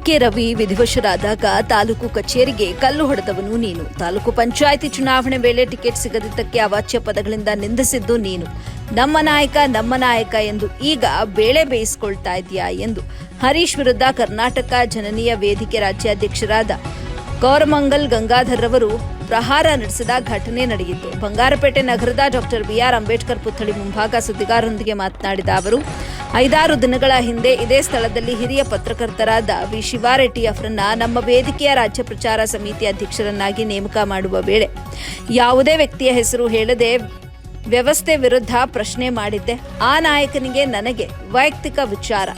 K Ravi ವಿಧಿವಶರಾದಾಗ taluk ಕಚೇರಿಗೆ ಕಲ್ಲು ಹೊಡೆದವನು ನೀನು. ತಾಲೂಕು ಪಂಚಾಯಿತಿ ಚುನಾವಣೆ ವೇಳೆ ಟಿಕೆಟ್ ಸಿಗದಿದ್ದಕ್ಕೆ ಅವಾಚ್ಯ ಪದಗಳಿಂದ ನಿಂದಿಸಿದ್ದು ನೀನು. ನಮ್ಮ ನಾಯಕ ಎಂದು ಈಗ ಬೇಳೆ ಬೇಯಿಸಿಕೊಳ್ತಾ ಇದೆಯಾ ಎಂದು ಹರೀಶ್ ವಿರುದ್ಧ ಕರ್ನಾಟಕ ಜನನೀಯ ವೇದಿಕೆ ರಾಜ್ಯಾಧ್ಯಕ್ಷರಾದ ಕೋರಮಂಗಲ್ ಗಂಗಾಧರ್ ರವರು ಪ್ರಹಾರ ನಡೆಸಿದ ಘಟನೆ ನಡೆಯಿತು. ಬಂಗಾರಪೇಟೆ ನಗರದ ಡಾಕ್ಟರ್ ಬಿಆರ್ ಅಂಬೇಡ್ಕರ್ ಪುತ್ಥಳಿ ಮುಂಭಾಗ ಸುದ್ದಿಗಾರರೊಂದಿಗೆ ಮಾತನಾಡಿದ ಅವರು, 5-6 ದಿನಗಳ ಹಿಂದೆ ಇದೇ ಸ್ಥಳದಲ್ಲಿ ಹಿರಿಯ ಪತ್ರಕರ್ತರಾದ ವಿ ಶಿವಾರೆಡ್ಡಿ ಅವರನ್ನ ನಮ್ಮ ವೇದಿಕೆಯ ರಾಜ್ಯ ಪ್ರಚಾರ ಸಮಿತಿ ಅಧ್ಯಕ್ಷರನ್ನಾಗಿ ನೇಮಕ ಮಾಡುವ ವೇಳೆ ಯಾವುದೇ ವ್ಯಕ್ತಿಯ ಹೆಸರು ಹೇಳದೆ ವ್ಯವಸ್ಥೆ ವಿರುದ್ಧ ಪ್ರಶ್ನೆ ಮಾಡಿದ್ದೆ. ಆ ನಾಯಕನಿಗೆ ನನಗೆ ವೈಯಕ್ತಿಕ ವಿಚಾರ.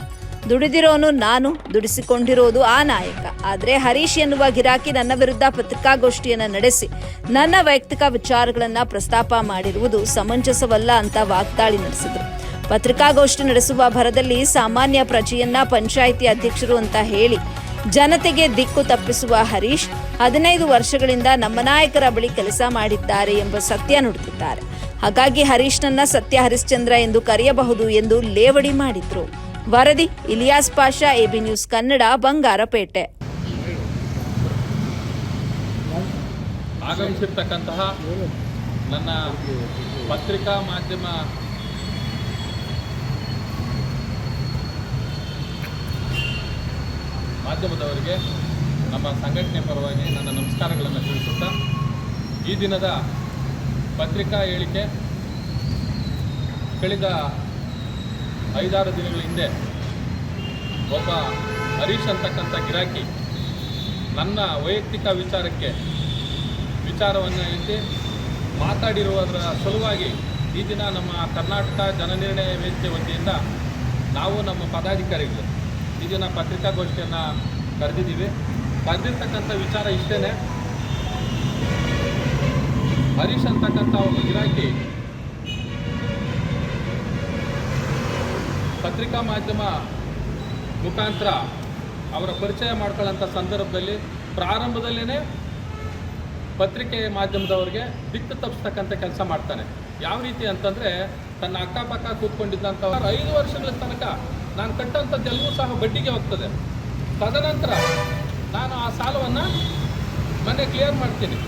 ದುಡಿದಿರೋನು ನಾನು, ದುಡಿಸಿಕೊಂಡಿರೋದು ಆ ನಾಯಕ. ಆದರೆ ಹರೀಶ್ ಎನ್ನುವ ಗಿರಾಕಿ ನನ್ನ ವಿರುದ್ಧ ಪತ್ರಿಕಾಗೋಷ್ಠಿಯನ್ನು ನಡೆಸಿ ನನ್ನ ವೈಯಕ್ತಿಕ ವಿಚಾರಗಳನ್ನು ಪ್ರಸ್ತಾಪ ಮಾಡಿರುವುದು ಸಮಂಜಸವಲ್ಲ ಅಂತ ವಾಗ್ದಾಳಿ ನಡೆಸಿದರು. ಪತ್ರಿಕಾಗೋಷ್ಠಿ ನಡೆಸುವ ಭರದಲ್ಲಿ ಸಾಮಾನ್ಯ ಪ್ರಜೆಯನ್ನ ಪಂಚಾಯಿತಿ ಅಧ್ಯಕ್ಷರು ಅಂತ ಹೇಳಿ ಜನತೆಗೆ ದಿಕ್ಕು ತಪ್ಪಿಸುವ ಹರೀಶ್ 15 ವರ್ಷಗಳಿಂದ ನಮ್ಮ ನಾಯಕರ ಬಳಿ ಕೆಲಸ ಮಾಡಿದ್ದಾರೆ ಎಂಬ ಸತ್ಯ ನುಡಿದಿದ್ದಾರೆ. ಹಾಗಾಗಿ ಹರೀಶ್ನನ್ನ ಸತ್ಯ ಹರಿಶ್ಚಂದ್ರ ಎಂದು ಕರೆಯಬಹುದು ಎಂದು ಲೇವಡಿ ಮಾಡಿದ್ರು. ವರದಿ ಇಲಿಯಾಸ್ ಪಾಷಾ, ಎಬಿ ನ್ಯೂಸ್ ಕನ್ನಡ, ಬಂಗಾರಪೇಟೆ. ಆಗಮಿಸಿರ್ತಕ್ಕಂತಹ ನನ್ನ ಪತ್ರಿಕಾ ಮಾಧ್ಯಮದವರಿಗೆ ನಮ್ಮ ಸಂಘಟನೆ ಪರವಾಗಿ ನನ್ನ ನಮಸ್ಕಾರಗಳನ್ನು ತಿಳಿಸುತ್ತಾ, ಈ ದಿನದ ಪತ್ರಿಕಾ ಹೇಳಿಕೆ ಕಳೆದ 5-6 ದಿನಗಳ ಹಿಂದೆ ಒಬ್ಬ ಹರೀಶ್ ಅಂತಕ್ಕಂಥ ಗಿರಾಕಿ ನನ್ನ ವೈಯಕ್ತಿಕ ವಿಚಾರವನ್ನು ಎತ್ತಿ ಮಾತಾಡಿರುವುದರ ಸಲುವಾಗಿ ಈ ದಿನ ನಮ್ಮ ಕರ್ನಾಟಕ ಜನನಿರ್ಣಯ ವೇದಿಕೆ ವತಿಯಿಂದ ನಾವು ನಮ್ಮ ಪದಾಧಿಕಾರಿಗಳು ಈ ದಿನ ಪತ್ರಿಕಾಗೋಷ್ಠಿಯನ್ನು ಕರೆದಿದ್ದೀವಿ. ಕರೆದಿರ್ತಕ್ಕಂಥ ವಿಚಾರ ಇಷ್ಟೇ, ಹರೀಶ್ ಅಂತಕ್ಕಂಥ ಒಬ್ಬ ಗಿರಾಕಿ ಪತ್ರಿಕಾ ಮಾಧ್ಯಮ ಮುಖಾಂತರ ಅವರ ಪರಿಚಯ ಮಾಡ್ಕೊಳ್ಳೋಂಥ ಸಂದರ್ಭದಲ್ಲಿ ಪ್ರಾರಂಭದಲ್ಲೇ ಪತ್ರಿಕೆ ಮಾಧ್ಯಮದವರಿಗೆ ದಿಕ್ಕು ತಪ್ಪಿಸ್ತಕ್ಕಂಥ ಕೆಲಸ ಮಾಡ್ತಾನೆ. ಯಾವ ರೀತಿ ಅಂತಂದರೆ, ತನ್ನ ಅಕ್ಕಪಕ್ಕ ಕೂತ್ಕೊಂಡಿದ್ದಂಥವ್ರು 5 ವರ್ಷಗಳ ತನಕ ನಾನು ಕಟ್ಟಂಥದ್ದೆಲ್ಲವೂ ಸಹ ಬಡ್ಡಿಗೆ ಹೋಗ್ತದೆ. ತದನಂತರ ನಾನು ಆ ಸಾಲವನ್ನು ಮನೆ ಕ್ಲಿಯರ್ ಮಾಡ್ತೀನಿ,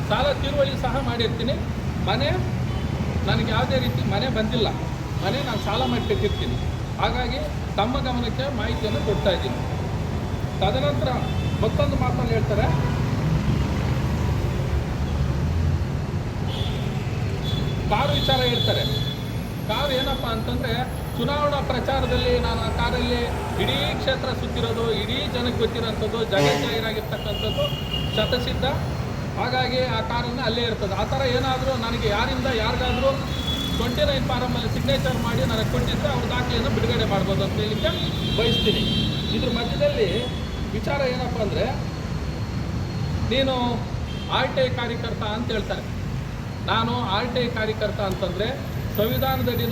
ಸಾಲ ತೀರುವಳಿ ಸಹ ಮಾಡಿರ್ತೀನಿ. ನನಗೆ ಯಾವುದೇ ರೀತಿ ಮನೆ ಬಂದಿಲ್ಲ, ನಾನು ಸಾಲ ಮಾಡಿ ಕಟ್ಟಿರ್ತೀನಿ. ಹಾಗಾಗಿ ತಮ್ಮ ಗಮನಕ್ಕೆ ಮಾಹಿತಿಯನ್ನು ಕೊಡ್ತಾ ಇದ್ದೀನಿ. ತದನಂತರ ಮತ್ತೊಂದು ಮಾತನ್ನು ಹೇಳ್ತಾರೆ, ಕಾರು ವಿಚಾರ ಹೇಳ್ತಾರೆ. ಕಾರು ಏನಪ್ಪ ಅಂತಂದರೆ, ಚುನಾವಣಾ ಪ್ರಚಾರದಲ್ಲಿ ನಾನು ಆ ಕಾರಲ್ಲಿ ಇಡೀ ಕ್ಷೇತ್ರ ಸುತ್ತಿರೋದು, ಇಡೀ ಜನಕ್ಕೆ ಗೊತ್ತಿರೋಂಥದ್ದು, ಜಗಜ್ಜಾಹೀರಾಗಿರ್ತಕ್ಕಂಥದ್ದು ಶತಸಿದ್ಧ. ಹಾಗಾಗಿ ಆ ಕಾರನ್ನು ಅಲ್ಲೇ ಇರ್ತದೆ. ಆ ಥರ ಏನಾದರೂ ನನಗೆ ಯಾರಿಗಾದರೂ 29 ಫಾರಮಲ್ಲಿ ಸಿಗ್ನೇಚರ್ ಮಾಡಿ ನನಗೆ ಕೊಟ್ಟಿದ್ದರೆ ಅವ್ರ ದಾಖಲೆಯನ್ನು ಬಿಡುಗಡೆ ಮಾಡ್ಬೋದು ಅಂತ ಹೇಳಿಕ್ಕೆ ಬಯಸ್ತೀನಿ. ಇದ್ರ ಮಧ್ಯದಲ್ಲಿ ವಿಚಾರ ಏನಪ್ಪ ಅಂದರೆ, ನೀನು RTI ಕಾರ್ಯಕರ್ತ ಅಂತ ಹೇಳ್ತಾರೆ. ನಾನು RTI ಕಾರ್ಯಕರ್ತ ಅಂತಂದರೆ ಸಂವಿಧಾನದಡಿ